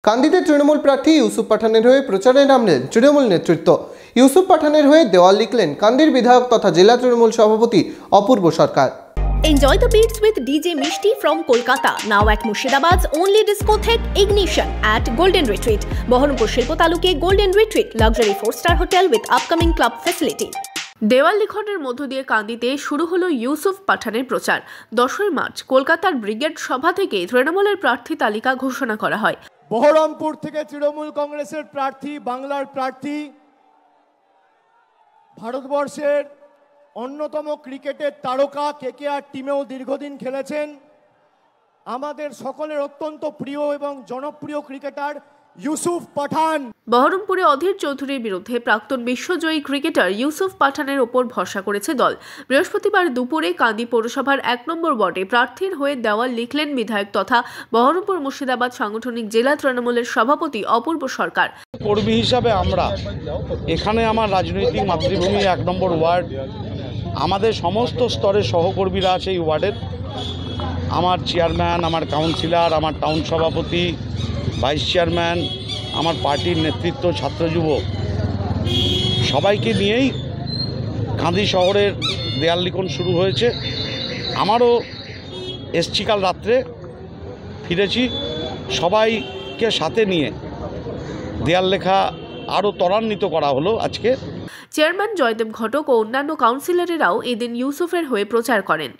কান্দিতে তৃণমূল প্রার্থী ইউসুফ পাঠানের হয়ে প্রচারে নামলেন তৃণমূল নেতৃত্ব। ইউসুফ পাঠানের হয়ে দেওয়াল লিখলেন কান্দির বিধায়ক তথা জেলা তৃণমূল সভাপতি অপূর্ব সরকার। Enjoy the beats with DJ Mishti from Kolkata. Now at Murshidabad's only discotheque Ignition at Golden Retreat. Baharampur Shilpo Taluke Golden Retreat, luxury 4-star hotel with upcoming club facility. দেওয়াল লিখনের মধ্য দিয়ে কান্দিতে শুরু হলো ইউসুফ পাঠানের প্রচার। 10 মার্চ কলকাতার ব্রিগেড সভা থেকে তৃণমূলের প্রার্থী তালিকা ঘোষণা করা হয়। বহরমপুর থেকে তৃণমূল কংগ্রেসের প্রার্থী, বাংলার প্রার্থী, ভারতবর্ষের অন্যতম ক্রিকেটের তারকা কেকেআর টিমেও দীর্ঘদিন খেলেছেন, আমাদের সকলের অত্যন্ত প্রিয় এবং জনপ্রিয় ক্রিকেটার ইউসুফ পাঠান। বহরমপুরে অধীর চৌধুরীর বিরুদ্ধে প্রাক্তন বিশ্বজয়ী ক্রিকেটার ইউসুফ পাঠানের ওপর ভরসা করেছে দল। বৃহস্পতিবার দুপুরে কান্দি পৌরসভার 1 নম্বর ওয়ার্ডে প্রার্থীর হয়ে দেওয়াল লিখলেন বিধায়ক তথা বহরমপুর মুর্শিদাবাদ সাংগঠনিক জেলা তৃণমূলের সভাপতি অপূর্ব সরকার। কর্মী হিসাবে আমরা এখানে আমার রাজনৈতিক মাতৃভূমি 1 নম্বর ওয়ার্ড, আমাদের সমস্ত স্তরের সহকর্মীরা আছে এই ওয়ার্ডের। আমার চেয়ারম্যান, আমার কাউন্সিলর, আমার টাউন সভাপতি, ভাইস চেয়ারম্যান, আমার পার্টির নেতৃত্ব, ছাত্র যুব সবাইকে নিয়েই কান্দি শহরের দেয়াল লিখন শুরু হয়েছে। আমারও এসছি কাল রাত্রে, ফিরেছি, সবাইকে সাথে নিয়ে দেয়াল লেখা আরও ত্বরান্বিত করা হলো আজকে। চেয়ারম্যান জয়দেব ঘটক ও অন্যান্য কাউন্সিলরেরাও এদিন ইউসুফের হয়ে প্রচার করেন।